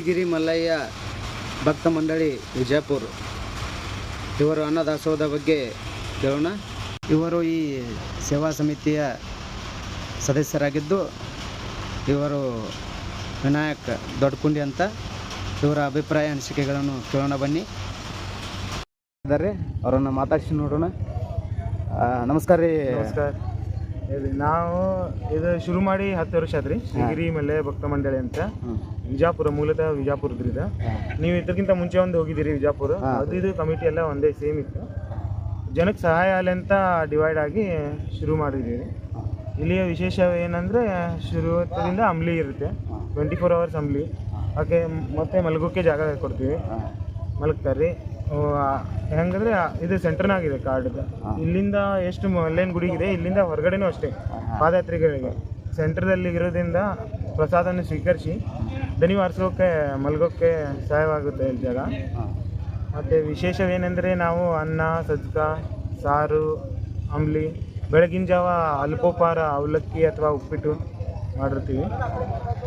ಶ್ರೀಗಿರಿ ಮಲ್ಲಯ್ಯ ಭಕ್ತ ಮಂಡಳಿ ವಿಜಯಪುರ ಇವರು ಅನ್ನದಾಸೋಹದ ಬಗ್ಗೆ ಕೇಳೋಣ. ಇವರು ಈ ಸೇವಾ ಸಮಿತಿಯ ಸದಸ್ಯರಾಗಿದ್ದು ಇವರು ವಿನಾಯಕ್ ದೊಡ್ಡಕುಂಡಿ ಅಂತ. ಇವರ ಅಭಿಪ್ರಾಯ ಅನಿಸಿಕೆಗಳನ್ನು ಕೇಳೋಣ ಬನ್ನಿ. ಇದ್ದಾರೆ ಅವರನ್ನು ಮಾತಾಡಿಸಿ ನೋಡೋಣ. ನಮಸ್ಕಾರ ರೀ. ನಮಸ್ಕಾರ. ಹೇಳಿ, ನಾವು ಇದು ಶುರು ಮಾಡಿ 10 ವರ್ಷ ಆದ್ರಿ. ಶ್ರೀಗಿರಿ ಮಲ್ಲಯ್ಯ ಭಕ್ತ ಮಂಡಳಿ ಅಂತ ವಿಜಾಪುರ, ಮೂಲತಃ ವಿಜಾಪುರದ್ರಿದ. ನೀವು ಇದಕ್ಕಿಂತ ಮುಂಚೆ ಒಂದು ಹೋಗಿದ್ದೀರಿ ವಿಜಾಪುರ. ಅದು ಇದು ಕಮಿಟಿ ಎಲ್ಲ ಒಂದೇ ಸೇಮ್ ಇತ್ತು. ಜನಕ್ಕೆ ಸಹಾಯ ಆಗಲಿ ಅಂತ ಡಿವೈಡ್ ಆಗಿ ಶುರು ಮಾಡಿದ್ದೀವಿ. ಇಲ್ಲಿಯ ವಿಶೇಷ ಏನಂದರೆ ಶುರುವತ್ತಿಂದ ಅಂಬ್ಲಿ ಇರುತ್ತೆ, 24 hours ಅಂಬ್ಲಿ. ಹಾಗೆ ಮತ್ತು ಮಲಗೋಕ್ಕೆ ಜಾಗ ಕೊಡ್ತೀವಿ, ಮಲಗ್ತಾರೆ. ಹೆಂಗಂದರೆ ಇದು ಸೆಂಟರ್ನಾಗಿದೆ ಕಾರ್ಡ್ದು. ಇಲ್ಲಿಂದ ಎಷ್ಟು ಮಲ್ಲೇನ ಗುಡಿಗಿದೆ, ಇಲ್ಲಿಂದ ಹೊರಗಡೆನೂ ಅಷ್ಟೇ ಪಾದಯಾತ್ರಿಗಳಿಗೆ ಸೆಂಟ್ರದಲ್ಲಿ ಇರೋದ್ರಿಂದ ಪ್ರಸಾದವನ್ನು ಸ್ವೀಕರಿಸಿ ದನಿ ವಾರಿಸೋಕ್ಕೆ ಮಲಗೋಕ್ಕೆ ಸಹಾಯವಾಗುತ್ತೆ ಇಲ್ಲಿ ಜಾಗ. ಮತ್ತು ವಿಶೇಷವೇನೆಂದರೆ ನಾವು ಅನ್ನ, ಸಜ್ಕ, ಸಾರು, ಅಂಬ್ಲಿ, ಬೆಳಗಿನ ಜಾವ ಅಲ್ಪೋಪಹಾರ ಅವಲಕ್ಕಿ ಅಥವಾ ಉಪ್ಪಿಟ್ಟು ಮಾಡಿರ್ತೀವಿ.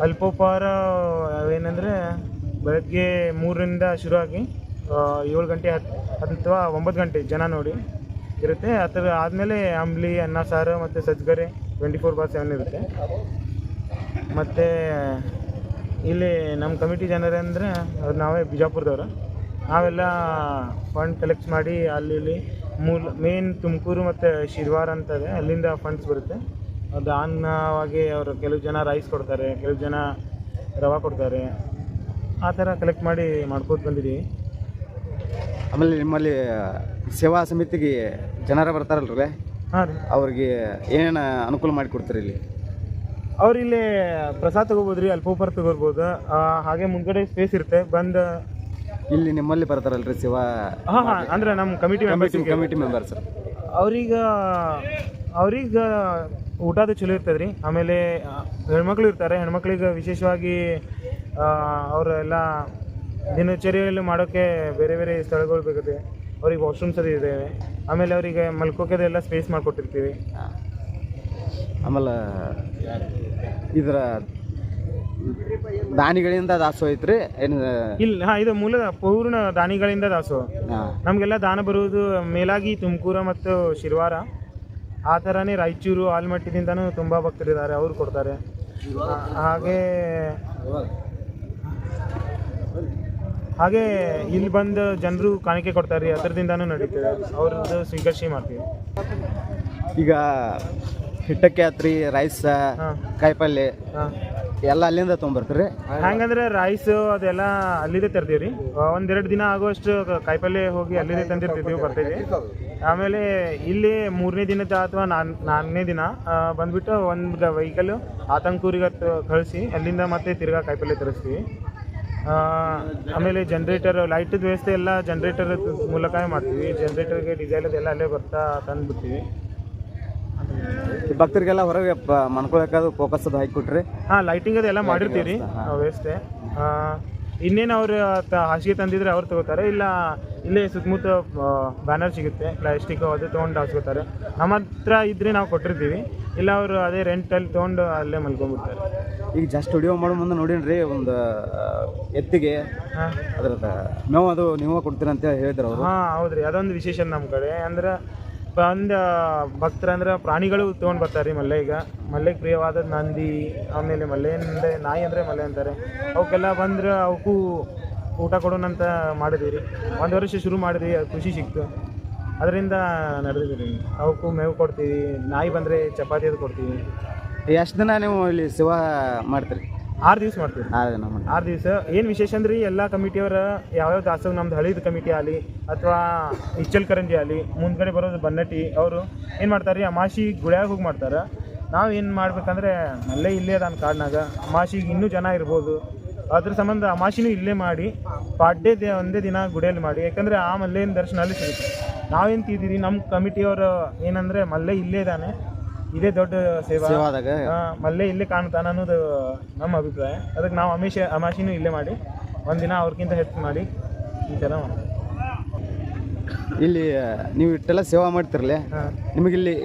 ಅಲ್ಪೋಪಹಾರ ಏನೆಂದರೆ ಬೆಳಗ್ಗೆ 3ರಿಂದ ಶುರುವಾಗಿ 7 ಗಂಟೆ ಅಥವಾ 9 ಗಂಟೆ ಜನ ನೋಡಿ ಇರುತ್ತೆ. ಅದರ ಆದಮೇಲೆ ಅಂಬ್ಲಿ, ಅನ್ನ, ಸಾರು ಮತ್ತು ಸಜ್ಗರೆ 24/7 ಇರುತ್ತೆ. ಮತ್ತು ಇಲ್ಲಿ ನಮ್ಮ ಕಮಿಟಿ ಜನರಂದರೆ ನಾವೇ ಬಿಜಾಪುರದವರು. ನಾವೆಲ್ಲ ಫಂಡ್ ಕಲೆಕ್ಟ್ ಮಾಡಿ ಅಲ್ಲಿ ಮೇನ್ ತುಮಕೂರು ಮತ್ತು ಶಿರ್ವಾರ ಅಂತದೆ, ಅಲ್ಲಿಂದ ಫಂಡ್ಸ್ ಬರುತ್ತೆ. ದಾನವಾಗಿ ಅವರು ಕೆಲವು ಜನ ರೈಸ್ ಕೊಡ್ತಾರೆ, ಕೆಲವು ಜನ ರವೆ ಕೊಡ್ತಾರೆ. ಆ ಥರ ಕಲೆಕ್ಟ್ ಮಾಡಿ ಮಾಡ್ಕೋತ ಬಂದಿದ್ದೀವಿ. ಆಮೇಲೆ ನಿಮ್ಮಲ್ಲಿ ಸೇವಾ ಸಮಿತಿಗೆ ಜನರ ಬರ್ತಾರಲ್ರಿ? ಹಾಂ ರೀ. ಅವ್ರಿಗೆ ಏನೇನು ಅನುಕೂಲ ಮಾಡಿ ಕೊಡ್ತೀರಿ ಇಲ್ಲಿ? ಅವ್ರು ಇಲ್ಲಿ ಪ್ರಸಾದ ತೊಗೋಬೋದು ರೀ, ಅಲ್ಪೋಪಹಾರ ತೊಗೋಬೋದು. ಹಾಗೆ ಮುಂದ್ಗಡೆ ಸ್ಪೇಸ್ ಇರುತ್ತೆ. ಬಂದು ಇಲ್ಲಿ ನಿಮ್ಮಲ್ಲಿ ಬರ್ತಾರಲ್ರಿ ಸೇವಾ? ಹಾಂ ಅಂದರೆ ನಮ್ಮ ಕಮಿಟಿ ಮೆಂಬರ್ಸ್ ಅವ್ರಿಗೆ ಊಟದ ಚಲೋ ಇರ್ತದೆ ರೀ. ಆಮೇಲೆ ಹೆಣ್ಮಕ್ಳು ಇರ್ತಾರೆ. ಹೆಣ್ಮಕ್ಳಿಗೆ ವಿಶೇಷವಾಗಿ ಅವರೆಲ್ಲ ದಿನಚರಿಯಲ್ಲಿ ಮಾಡೋಕ್ಕೆ ಬೇರೆ ಬೇರೆ ಸ್ಥಳಗಳು ಬೇಕಾಗುತ್ತೆ. ಅವ್ರಿಗೆ ವಾಶ್ರೂಮ್ಸ್ ಅದು ಇದ್ದಾವೆ. ಆಮೇಲೆ ಅವರಿಗೆ ಮಲ್ಕೋಕೆದೆಲ್ಲ ಸ್ಪೇಸ್ ಮಾಡಿಕೊಟ್ಟಿರ್ತೀವಿ. ಆಮೇಲೆ ಇದರ ದಾನಿಗಳಿಂದ ದಾಸೋಹ ಐತ್ರಿ ಏನು? ಇಲ್ಲ, ಇದು ಪೂರ್ಣ ದಾನಿಗಳಿಂದ ದಾಸೋಹ. ನಮಗೆಲ್ಲ ದಾನ ಬರುವುದು ಮೇಲಾಗಿ ತುಮಕೂರು ಮತ್ತು ಶಿರ್ವಾರ, ಆ ಥರನೇ ರಾಯಚೂರು, ಆಲ್ಮಟ್ಟಿದಿಂದನೂ ತುಂಬ ಭಕ್ತರಿದ್ದಾರೆ, ಅವರು ಕೊಡ್ತಾರೆ. ಹಾಗೆ ಇಲ್ಲಿ ಬಂದು ಜನರು ಕಾಣಿಕೆ ಕೊಡ್ತಾರೆ ರೀ, ಅದರದಿಂದನೂ ನಡೀತದೆ. ಅವ್ರದ್ದು ಸ್ವೀಕರಿಸಿ ಮಾಡ್ತೀವಿ. ಈಗ ಹಿಟ್ಟಕ್ಕೆ ಆತ್ರಿ, ರೈಸ್, ಕಾಯಿಪಲ್ಲೆ ಎಲ್ಲ ಅಲ್ಲಿಂದ ತೊಗೊಂಬರ್ತೀರಿ? ಹೆಂಗಂದ್ರೆ ರೈಸ್ ಅದೆಲ್ಲ ಅಲ್ಲಿದೆ ತರ್ತೀವಿ ರೀ. 1-2 ದಿನ ಆಗೋಷ್ಟು ಕಾಯಿಪಲ್ಲೆ ಹೋಗಿ ಅಲ್ಲಿದೆ ತಂದಿರ್ತಿದ್ದೀವಿ, ಬರ್ತೈತಿ. ಆಮೇಲೆ ಇಲ್ಲಿ 3ನೇ ದಿನದ ಅಥವಾ 4ನೇ ದಿನ ಬಂದ್ಬಿಟ್ಟು ಒಂದು ವೆಹಿಕಲ್ ಆತಂಕೂರಿಗೆ ಕಳಿಸಿ ಅಲ್ಲಿಂದ ಮತ್ತೆ ತಿರ್ಗಾ ಕಾಯಿಪಲ್ಲೆ ತರಿಸ್ತೀವಿ. ಆಮೇಲೆ ಜನ್ರೇಟರ್, ಲೈಟದ ವ್ಯವಸ್ಥೆ ಎಲ್ಲ ಜನ್ರೇಟರ್ ಮೂಲಕನೇ ಮಾಡ್ತೀವಿ. ಜನ್ರೇಟರ್ಗೆ ಡೀಸೆಲ್ ಅದೆಲ್ಲ ಅಲ್ಲೇ ಬರ್ತಾ ತಂದುಬಿಡ್ತೀವಿ. ಭಕ್ತರಿಗೆಲ್ಲ ಹೊರಗೆ ಮನ್ಕೊಳಕ್ಕೆ ಫೋಕಸ್ ಅದು ಹಾಕಿ ಕೊಟ್ರಿ? ಹಾಂ, ಲೈಟಿಂಗ್ ಅದೆಲ್ಲ ಮಾಡಿರ್ತೀವಿ ರೀ ವ್ಯವಸ್ಥೆ. ಇನ್ನೇನು ಅವ್ರು ಹಾಸಿಗೆ ತಂದಿದ್ರೆ ಅವ್ರು ತೊಗೋತಾರೆ. ಇಲ್ಲ ಇಲ್ಲೇ ಸುತ್ತಮುತ್ತ ಬ್ಯಾನರ್ ಸಿಗುತ್ತೆ, ಪ್ಲಾಸ್ಟಿಕ್, ಅದು ತೊಗೊಂಡು ಹಾಸ್ಕೋತಾರೆ. ನಮ್ಮ ಹತ್ರ ಇದ್ರೆ ನಾವು ಕೊಟ್ಟಿರ್ತೀವಿ. ಇಲ್ಲ ಅವರು ಅದೇ ರೆಂಟಲ್ಲಿ ತೊಗೊಂಡು ಅಲ್ಲೇ ಮಲ್ಕೊಂಡ್ಬಿಡ್ತಾರೆ. ಈಗ ಜಸ್ಟ್ ವಿಡಿಯೋ ಮಾಡೋ ಮುಂದೆ ನೋಡೀನಿ ಒಂದು ಎತ್ತಿಗೆ ಅದ್ರದ್ದು ಮೇವು ಅದು ನೀವು ಕೊಡ್ತೀರ ಅಂತ ಹೇಳಿದ್ರು ಅವರು. ಹಾಂ, ಹೌದು ರೀ. ಅದೊಂದು ವಿಶೇಷ ನಮ್ಮ ಕಡೆ. ಅಂದ್ರೆ ಒಂದು ಭಕ್ತರಂದ್ರೆ ಪ್ರಾಣಿಗಳು ತೊಗೊಂಡು ಬರ್ತಾರೆ ರೀ. ಮಲ್ಲೆಗೆ ಪ್ರಿಯವಾದ ನಂದಿ, ಆಮೇಲೆ ಮಲ್ಲೆಯಿಂದ ನಾಯಿ ಅಂದರೆ ಮಲ್ಲೆ ಅಂತಾರೆ. ಅವಕ್ಕೆಲ್ಲ ಬಂದ್ರೆ ಅವಕ್ಕೂ ಊಟ ಕೊಡೋಣಂತ ಮಾಡಿದ್ವಿ ರೀ. 1 ವರ್ಷ ಶುರು ಮಾಡಿದ್ವಿ, ಅದು ಖುಷಿ ಸಿಕ್ತು, ಅದರಿಂದ ನಡೆದಿದ್ದೀವಿ. ಅವಕ್ಕೂ ಮೇವು ಕೊಡ್ತೀವಿ. ನಾಯಿ ಬಂದರೆ ಚಪಾತಿ ಅದು ಕೊಡ್ತೀವಿ. ಎಷ್ಟು ದಿನ ನೀವು ಇಲ್ಲಿ ಸೇವಾ ಮಾಡ್ತೀರಿ? 6 ದಿವಸ ಮಾಡ್ತೀವಿ. 6 ದಿವಸ. ಏನು ವಿಶೇಷ ಅಂದ್ರೆ ಎಲ್ಲ ಕಮಿಟಿಯವರು ಯಾವ್ಯಾವ ದಾಸೋಹ, ನಮ್ದು ಹಳಿದ ಕಮಿಟಿ ಆಗಲಿ ಅಥವಾ ಇಚ್ಚಲ್ಕರಂಜಿ ಆಗಲಿ, ಮುಂದ್ಗಡೆ ಬರೋದು ಬನ್ನಟ್ಟಿ, ಅವರು ಏನು ಮಾಡ್ತಾರೆ ರೀ, ಅಮಾಸಿ ಗುಳ್ಯಾಗ ಹೋಗಿ ಮಾಡ್ತಾರೆ. ನಾವು ಏನು ಮಾಡ್ಬೇಕಂದ್ರೆ ಅಲ್ಲೇ ಇಲ್ಲೇ ಅದ ಕಾಡ್ನಾಗ ಅಮಾಸಿಗೆ ಇನ್ನೂ ಜನ ಇರ್ಬೋದು, ಅದ್ರ ಸಂಬಂಧ ಅಮಾಸಿನೂ ಇಲ್ಲೇ ಮಾಡಿ ಪಾಡ್ಯ ಒಂದೇ ದಿನ ಗುಡಿಯಲ್ಲಿ ಮಾಡಿ. ಯಾಕಂದರೆ ಆ ಮಲ್ಲೇನ ದರ್ಶನ ಅಲ್ಲಿ ಸಿಗುತ್ತೆ. ನಾವೇನು ತಿದ್ದೀವಿ, ನಮ್ಮ ಕಮಿಟಿಯವರು ಏನಂದರೆ ಮಲ್ಲೆ ಇಲ್ಲೇ ಇದ್ದಾನೆ, ಇದೇ ದೊಡ್ಡ ಸೇವಾದಾಗ ಮಲ್ಲೆ ಇಲ್ಲೇ ಕಾಣ್ತಾನ ಅನ್ನೋದು ನಮ್ಮ ಅಭಿಪ್ರಾಯ. ಅದಕ್ಕೆ ನಾವು ಅಮಾಸಿನೂ ಇಲ್ಲೇ ಮಾಡಿ ಒಂದಿನ ಅವ್ರಿಗಿಂತ ಹೆಚ್ಚು ಮಾಡಿ ಈ ಥರ ಮಾಡಿ. ಇಲ್ಲಿ ನೀವು ಇಷ್ಟೆಲ್ಲ ಸೇವಾ ಮಾಡ್ತಿರಲ್ಲ, ನಿಮಗಿಲ್ಲಿ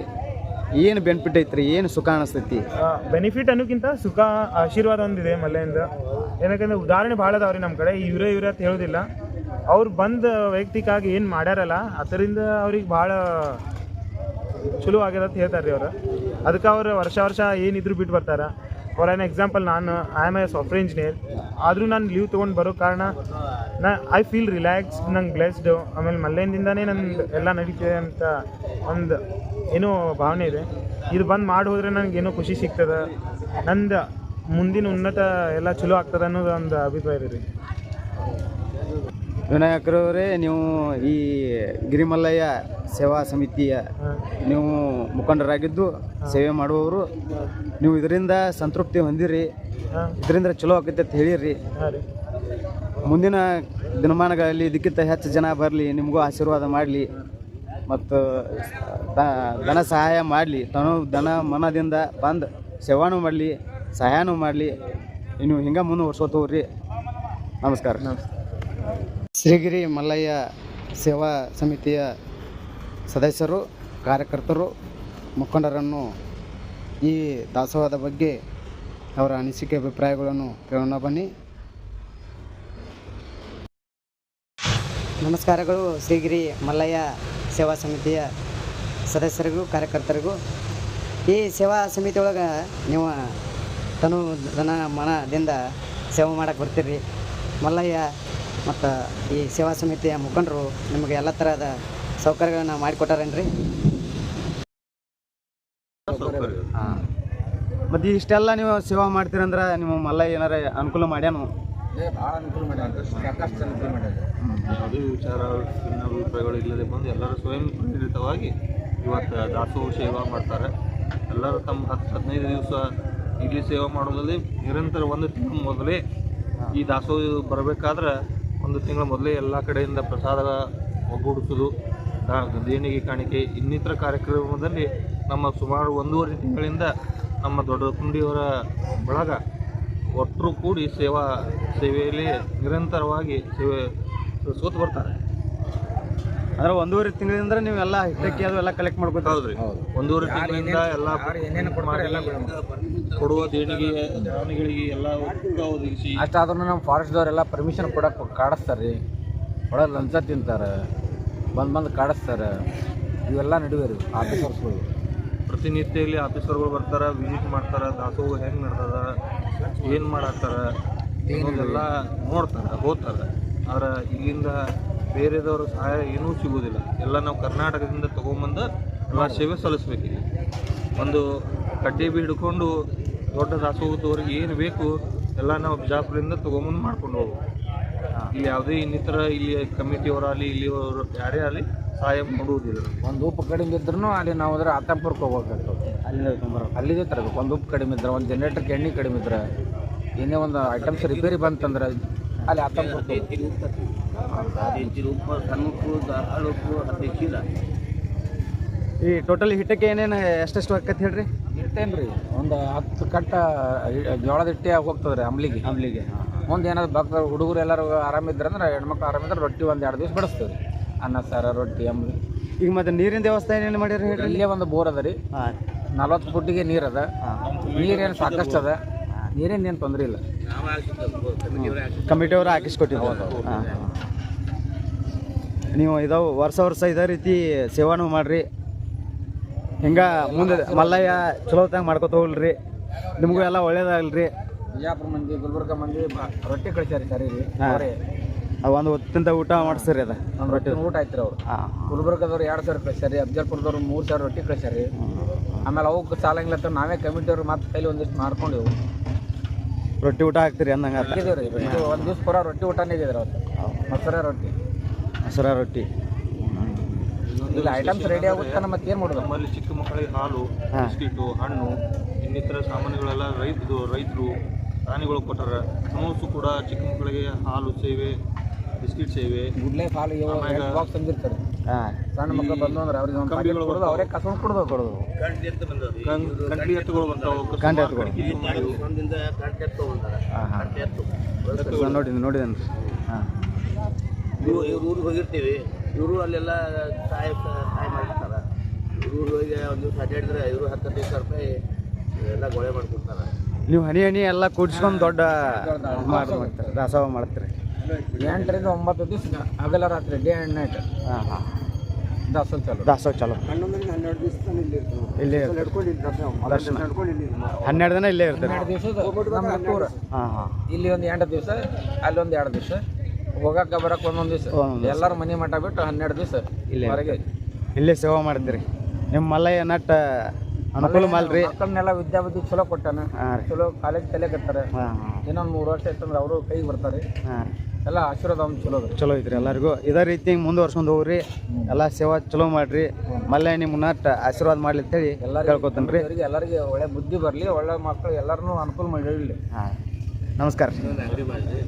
ಏನು ಬೆನಿಫಿಟ್ ಐತ್ರಿ? ಏನು ಸುಖ ಅನಿಸ್ತೈತಿ? ಬೆನಿಫಿಟ್ ಅನ್ನೋಕ್ಕಿಂತ ಸುಖ, ಆಶೀರ್ವಾದ ಒಂದಿದೆ ಮಲ್ಲೆಯಿಂದ. ಏನಕ್ಕಂದ್ರೆ ಉದಾಹರಣೆ ಭಾಳ ಅದಾವ್ರಿ ನಮ್ಮ ಕಡೆ ಇವರೇ ಅಂತ ಹೇಳೋದಿಲ್ಲ. ಅವ್ರು ಬಂದ ವೈಯಕ್ತಿಕವಾಗಿ ಏನು ಮಾಡ್ಯಾರಲ್ಲ ಅದರಿಂದ ಅವ್ರಿಗೆ ಭಾಳ ಚಲೋ ಆಗ್ಯದ ಅಂತ ಹೇಳ್ತಾರೆ ರೀ ಅವ್ರು. ಅದಕ್ಕೆ ಅವ್ರು ವರ್ಷ ಏನಿದ್ರು ಬಿಟ್ಟು ಬರ್ತಾರೆ. ಫಾರ್ ಆನ್ ಎಕ್ಸಾಂಪಲ್ ನಾನು I am A software engineer, ಆದರೂ ನಾನು ಲೀವ್ ತೊಗೊಂಡು ಬರೋ ಕಾರಣ ಐ ಫೀಲ್ ರಿಲ್ಯಾಕ್ಸ್, ನಂಗೆ ಬ್ಲೆಸ್ಡ್. ಆಮೇಲೆ ಮಲ್ಲೆಯಿಂದನೇ ನಂದು ಎಲ್ಲ ನಡೀತಿದೆ ಅಂತ ಒಂದು ಏನೋ ಭಾವನೆ ಇದೆ. ಇದು ಬಂದು ಮಾಡಿ ಹೋದರೆ ನನಗೇನೋ ಖುಷಿ ಸಿಗ್ತದೆ, ನಂದು ಮುಂದಿನ ಉನ್ನತ ಎಲ್ಲ ಚಲೋ ಆಗ್ತದೆ ಅನ್ನೋದು ಒಂದು ಅಭಿಪ್ರಾಯ ಇದೆ ರೀ. ವಿನಾಯಕರವರೇ, ನೀವು ಈ ಗಿರಿಮಲ್ಲಯ್ಯ ಸೇವಾ ಸಮಿತಿಯ ನೀವು ಮುಖಂಡರಾಗಿದ್ದು ಸೇವೆ ಮಾಡುವವರು, ನೀವು ಇದರಿಂದ ಸಂತೃಪ್ತಿ ಹೊಂದಿರಿ, ಇದರಿಂದ ಚಲೋ ಆಗುತ್ತೆ ಅಂತ ಹೇಳಿರಿ. ಮುಂದಿನ ದಿನಮಾನಗಳಲ್ಲಿ ಇದಕ್ಕಿಂತ ಹೆಚ್ಚು ಜನ ಬರಲಿ, ನಿಮಗೂ ಆಶೀರ್ವಾದ ಮಾಡಲಿ ಮತ್ತು ಧನ ಸಹಾಯ ಮಾಡಲಿ, ಧನ ಮನದಿಂದ ಬಂದು ಸೇವಾನೂ ಮಾಡಲಿ, ಸಹಾಯನೂ ಮಾಡಲಿ. ಇನ್ನು ಹಿಂಗೆ ಮುಂದುವರ್ಸೋತ ಹೋಗ್ರಿ. ನಮಸ್ಕಾರ. ಶ್ರೀಗಿರಿ ಮಲ್ಲಯ್ಯ ಸೇವಾ ಸಮಿತಿಯ ಸದಸ್ಯರು, ಕಾರ್ಯಕರ್ತರು, ಮುಖಂಡರನ್ನು ಈ ದಾಸೋಹದ ಬಗ್ಗೆ ಅವರ ಅನಿಸಿಕೆ ಅಭಿಪ್ರಾಯಗಳನ್ನು ಕೇಳೋಣ ಬನ್ನಿ. ನಮಸ್ಕಾರಗಳು ಶ್ರೀಗಿರಿ ಮಲ್ಲಯ್ಯ ಸೇವಾ ಸಮಿತಿಯ ಸದಸ್ಯರಿಗೂ ಕಾರ್ಯಕರ್ತರಿಗೂ. ಈ ಸೇವಾ ಸಮಿತಿ ಒಳಗೆ ನೀವು ತನು ಧನ ಮನದಿಂದ ಸೇವೆ ಮಾಡಕ್ಕೆ ಬರ್ತೀರಿ. ಮಲ್ಲಯ್ಯ ಮತ್ತು ಈ ಸೇವಾ ಸಮಿತಿಯ ಮುಖಂಡರು ನಿಮಗೆ ಎಲ್ಲ ಥರದ ಸೌಕರ್ಯಗಳನ್ನ ಮಾಡಿಕೊಟ್ಟಾರೇನ್ರಿ? ಹಾಂ, ಮತ್ತು ಇಷ್ಟೆಲ್ಲ ನೀವು ಸೇವಾ ಮಾಡ್ತೀರಂದ್ರೆ ನಿಮ್ಮ ಮಲ್ಲಯ್ಯ ಏನಾರ ಅನುಕೂಲ ಮಾಡ್ಯಾನು? ಭಾಳ ಅನುಕೂಲ ಮಾಡ್ಯಾರ, ಸಾಕಷ್ಟು ಅನುಕೂಲ ಮಾಡ್ಯಾರ. ಯಾವುದೇ ವಿಚಾರ ಭಿನ್ನಾಭಿಪ್ರಾಯಗಳು ಇಲ್ಲದೆ ಬಂದು ಎಲ್ಲರೂ ಸ್ವಯಂ ಪ್ರೇರಿತವಾಗಿ ಇವತ್ತು ದಾಸೋಹ ಸೇವಾ ಮಾಡ್ತಾರೆ. ಎಲ್ಲರೂ ತಮ್ಮ 10-15 ದಿವಸ ಇಲ್ಲಿ ಸೇವೆ ಮಾಡೋದ್ರಲ್ಲಿ ನಿರಂತರ ಒಂದು ತಿಂಗಳು ಮೊದಲೇ ಈ ದಾಸೋಹ ಬರಬೇಕಾದ್ರೆ ಒಂದು ತಿಂಗಳ ಮೊದಲೇ ಎಲ್ಲ ಕಡೆಯಿಂದ ಪ್ರಸಾದ ಒಗ್ಗೂಡಿಸೋದು, ದೇಣಿಗೆ ಕಾಣಿಕೆ ಇನ್ನಿತರ ಕಾರ್ಯಕ್ರಮದಲ್ಲಿ ನಮ್ಮ ಸುಮಾರು 1.5 ತಿಂಗಳಿಂದ ನಮ್ಮ ದೊಡ್ಡ ಕುಂಡಿಯವರ ಬಳಗ ಒಟ್ಟರು ಕೂಡಿ ಸೇವೆಯಲ್ಲಿ ನಿರಂತರವಾಗಿ ಸೇವೆ ಸೋತು ಬರ್ತಾರೆ. ಅಂದ್ರೆ 1.5 ತಿಂಗಳಿಂದ ನೀವೆಲ್ಲ ಹಿಟ್ಟಕ್ಕಿ ಅದು ಎಲ್ಲ ಕಲೆಕ್ಟ್ ಮಾಡ್ಕೊತ? ಹೌದ್ರಿ, 1.5 ತಿಂಗಳಿಂದ ಎಲ್ಲ ಕೊಡುವ ದೇಣಿಗೆಗಳಿಗೆ ಎಲ್ಲ ಒದಗಿಸಿ. ಅಷ್ಟಾದ್ರೂ ನಮ್ಮ ಫಾರೆಸ್ಟ್ದವರೆಲ್ಲ ಪರ್ಮಿಷನ್ ಕೊಡಕ್ಕೆ ಕಾಡಿಸ್ತಾರೆ ರೀ, ಒಳಗೆ ಲಂಚ ತಿಂತಾರೆ, ಬಂದು ಕಾಡಿಸ್ತಾರೆ. ಇವೆಲ್ಲ ನಡುವೆ ರೀ ಆಫೀಸರ್ಸ್ಗಳು. ಪ್ರತಿನಿತ್ಯ ಇಲ್ಲಿ ಆಫೀಸರ್ಗಳು ಬರ್ತಾರೆ, ವಿಸಿಟ್ ಮಾಡ್ತಾರೆ, ದಾಸೋಹ ಹೆಂಗೆ ನಡ್ದದ, ಏನು ಮಾಡಾಕ್ತಾರೆ ಅನ್ನೋದೆಲ್ಲ ನೋಡ್ತಾರೆ, ಹೋಗ್ತಾರೆ. ಆದ್ರೆ ಇಲ್ಲಿಂದ ಬೇರೆದವ್ರ ಸಹಾಯ ಏನೂ ಸಿಗೋದಿಲ್ಲ. ಎಲ್ಲ ನಾವು ಕರ್ನಾಟಕದಿಂದ ತೊಗೊಂಬಂದು ಎಲ್ಲ ಸೇವೆ ಸಲ್ಲಿಸ್ಬೇಕಿದೆ. ಒಂದು ಕಡ್ಡಿ ಬಿ ಹಿಡ್ಕೊಂಡು ದೊಡ್ಡ ದಾಸೋಹದವ್ರಿಗೆ ಏನು ಬೇಕು ಎಲ್ಲ ನಾವು ಬಿಜಾಪುರದಿಂದ ತೊಗೊಂಬಂದು ಮಾಡ್ಕೊಂಡು ಹೋಗ್ಬೇಕು. ಇಲ್ಲಿ ಯಾವುದೇ ಇನ್ನಿತರ ಇಲ್ಲಿ ಕಮಿಟಿಯವರಾಗಲಿ ಇಲ್ಲಿಯವರು ಯಾರೇ ಆಗಲಿ ಸಹಾಯ ಮಾಡುವುದಿಲ್ಲ. ಒಂದು ಉಪ್ಪು ಕಡಿಮೆ ಇದ್ರೂ ಅಲ್ಲಿ ನಾವು ಅದ್ರ ಆತಂಪುರಕ್ಕೆ ಹೋಗ್ಬೇಕಾಗ್ತದೆ, ಅಲ್ಲಿದೆ ತರಬೇಕು. ಒಂದು ಉಪ್ಪು ಕಡಿಮೆ ಇದ್ರೆ, ಒಂದು ಜನರೇಟರ್ಗೆ ಎಣ್ಣೆ ಕಡಿಮೆ ಇದ್ರೆ, ಏನೇ ಒಂದು ಐಟಮ್ಸ್ ರಿಪೇರಿ ಬಂತಂದ್ರೆ ಅಲ್ಲಿ ಆತಂಪುರಕ್ಕೆ ಈ ಟೋಟಲ್ ಹಿಟ್ಟಕ್ಕೆ ಏನೇನು ಎಷ್ಟೆಷ್ಟು ಆಕೈತೆ ಹೇಳ್ರಿ? ಇಟ್ಟೇನು ರೀ, ಒಂದು 10 ಕಟ್ಟ ಜೋಳದ ಹಿಟ್ಟೆ ಹೋಗ್ತದೆ ರೀ ಅಂಬ್ಲಿಗೆ. ಮುಂದೆ ಏನಾದ್ರು ಭಕ್ತ ಹುಡುಗರು ಎಲ್ಲರೂ ಆರಾಮಿದ್ರೆ ಅಂದ್ರೆ, ಹೆಣ್ಮಕ್ಳು ಆರಾಮಿದ್ರೆ ರೊಟ್ಟಿ 1-2 ದಿವಸ ಬಡಿಸ್ತೀವಿ ರೀ. ಅನ್ನ ಸಾರ ರೊಟ್ಟಿ ಅಂಬ್ಲಿ. ಈಗ ಮತ್ತೆ ನೀರಿನ ವ್ಯವಸ್ಥೆ ಏನೇನು ಮಾಡ್ಯಾರ ಹೇಳ್ರಿ? ಇಲ್ಲೇ ಒಂದು ಬೋರ್ ಅದ ರೀ, 40 ಫುಟ್ಟಿಗೆ ನೀರು ಅದ. ನೀರೇನು ಸಾಕಷ್ಟು ಅದ, ನೀರೇನು ತೊಂದರೆ ಇಲ್ಲ. ಕಮಿಟಿಯವರು ಹಾಕಿಸ್ಕೊಟ್ಟಿದ್ರು. ನೀವು ಇದಾವೆ ವರ್ಷ ಇದೇ ರೀತಿ ಸೇವಾನು ಮಾಡಿರಿ. ಹಿಂಗೆ ಮುಂದೆ ಮಲ್ಲಯ್ಯ ಚಲೋತ್ತಾಗ ಮಾಡ್ಕೊತ ಹೋಗ್ರಿ, ನಿಮಗೂ ಎಲ್ಲ ಒಳ್ಳೇದಾಗಲ್ರಿ. ಬಿಜಾಪುರ ಮಂದಿ, ಗುಲ್ಬರ್ಗ ಮಂದಿ ರೊಟ್ಟಿ ಕಳಿಸ್ಯಾರಿ ಸರಿ ರೀ. ಒಂದು ಹೊತ್ತಿಂದ ಊಟ ಮಾಡಿಸ್ರಿ. ಅದ ರೊಟ್ಟಿ ಊಟ ಆಯ್ತು ರೀ ಅವ್ರು. ಗುಲ್ಬರ್ಗದವ್ರು 2,000 ಕಳಿಸ್ಯಾರಿ, ಅಫ್ಜಲ್ಪುರದವ್ರು 3,000 ರೊಟ್ಟಿ ಕಳಿಸ್ಯಾರಿ. ಆಮೇಲೆ ಅವಕ್ಕೆ ಸಾಲಂಗಿಲ್ಲ ನಾವೇ ಕಮಿಟಿಯವ್ರು ಮತ್ತೆ ಕೈಲಿ ಒಂದಿಷ್ಟು ಮಾಡ್ಕೊಂಡೆವು. ರೊಟ್ಟಿ ಊಟ ಹಾಕ್ತೀರಿ ಅಂದಂಗೆ ಹಾಕಿದ್ದೀವಿ ರೀ. ಒಂದು ದಿವ್ಸ ಪೂರ ರೊಟ್ಟಿ ಊಟನೇ ಇದ್ದಿದ್ರು ಅವತ್ತು. ಮೊಸರ ರೊಟ್ಟಿ ಇಲ್ಲ ಐಟಮ್ಸ್ ರೆಡಿ ಆಗುತ್ತೆ. ಮತ್ತೆ ಏನು ಮಾಡೋದು? ನಮ್ಮಲ್ಲಿ ಚಿಕ್ಕ ಮಕ್ಕಳಿಗೆ ಹಾಲು, ಬಿಸ್ಕಿಟು, ಹಣ್ಣು ಇನ್ನಿತರ ಸಾಮಾನುಗಳೆಲ್ಲ ರೈತರು ಪ್ರಾಣಿಗಳು ಕೊಟ್ಟಾರ. ಸಮೋಸು ಕೂಡ ಚಿಕ್ಕ ಮಕ್ಕಳಿಗೆ ಹಾಲು ಸೇವೆ, ಬಿಸ್ಕಿಟ್ ಸೇವೆ, ಗುಡ್ಲೆ ಹಾಲು ಬಾಕ್ಸ್ ತಂದಿರ್ತಾರೆ. ಸಣ್ಣ ಮಕ್ಕಳು ಬಂದು ಅಂದ್ರೆ ಅವ್ರಿಗೆ ಕೊಡೋದು, ಅವರೇ ಕಸ್ಕೊಂಡು ಕೊಡೋದು. ಕಂಟ್ರಿ ಎತ್ತುಗಳು ಬರ್ತಾವೆ, ನೋಡಿದನ್ರಿ. ಹಾಂ, ಇವ್ರ ಊರಿಗೆ ಹೋಗಿರ್ತೀವಿ, ಇವರು ಅಲ್ಲೆಲ್ಲ ಸಹಾಯ ಮಾಡಿರ್ತಾರೆ. ಇವ್ರ ಊರಿಗೆ ಒಂದು ದಿವಸ ಅಡ್ಡಾಡಿದ್ರೆ ಇವರು 10-15 ಸಾವಿರ ರೂಪಾಯಿ ಎಲ್ಲ ಗೊಳೆ ಮಾಡಿಕೊಡ್ತಾರೆ. ನೀವು ಹನಿ ಹನಿ ಎಲ್ಲ ಕೂಡಿಸ್ಕೊಂಡು ದೊಡ್ಡ ಮಾಡ್ತಾರೆ ದಾಸೋಹ ಮಾಡ್ತೀರಿ. 8 ರಿಂದ 9 ದಿವಸ ಹಗಲ ರಾತ್ರಿ ಡೇ ಆ್ಯಂಡ್ ನೈಟ್ ಹಾಂ ಹಾಂ ದಾಸೋಹ ಚಾಲು. ದಾಸೋಹ ಚಲೋ ಇಲ್ಲೇ ದರ್ಶನ 12 ದಿನ ಇಲ್ಲೇ ಇರ್ತಾರೆ. 12 ದಿವಸದ ನಮ್ಮ ಟೂರ್. ಹಾಂ ಹಾಂ ಇಲ್ಲಿ ಒಂದು 8 ದಿವಸ, ಅಲ್ಲಿ ಒಂದು 2 ದಿವಸ, ಹೋಗಕ್ಕೆ ಬರಕ್ಕೆ ಒಂದೊಂದು ದಿವಸ, ಎಲ್ಲರೂ ಮನೆ ಮಠ ಬಿಟ್ಟು 12 ದಿವಸ ಹೊರಗೆ ಇಲ್ಲೇ ಸೇವಾ ಮಾಡ್ತೀರಿ. ನಿಮ್ಮ ಮಲ್ಲಯ್ಯ ನಟ್ ಅನುಕೂಲ ಮಾಲ್ರಿ. ಮಕ್ಕಳನ್ನೆಲ್ಲ ವಿದ್ಯಾಬುದ್ಧಿ ಚಲೋ ಕೊಟ್ಟಾನ, ಹಾಂ ರೀ. ಚಲೋ ಕಾಲೇಜ್ ಕಲಿಯಕತ್ತಾರೆ. ಹಾಂ ಹಾಂ ಇನ್ನೊಂದು 3 ವರ್ಷ ಆಯ್ತಂದ್ರೆ ಅವರು ಕೈಗೆ ಬರ್ತಾರೆ. ಹಾಂ ಎಲ್ಲ ಆಶೀರ್ವಾದ ಅವ್ನು ಚಲೋ ಅದ. ಚಲೋ ಐತ್ರಿ ಎಲ್ಲರಿಗೂ. ಇದೇ ರೀತಿ ಮುಂದುವರ್ಸ್ಕೊಂಡು ಹೋಗ್ರಿ, ಎಲ್ಲ ಸೇವಾ ಚಲೋ ಮಾಡ್ರಿ. ಮಲ್ಲಯ್ಯ ನಿಮ್ಮ ನಟ್ ಆಶೀರ್ವಾದ ಮಾಡ್ಲಿ ಅಂತೇಳಿ ಕೇಳ್ಕೊತಾನೆ ರೀ. ಎಲ್ಲರಿಗೆ ಒಳ್ಳೆ ಬುದ್ಧಿ ಬರಲಿ, ಒಳ್ಳೆ ಮಕ್ಕಳು ಎಲ್ಲರನ್ನೂ ಅನುಕೂಲ ಮಾಡಿ. ಹಾಂ ನಮಸ್ಕಾರ. ಅಂಗಡಿ ಮಾಡಿರಿ.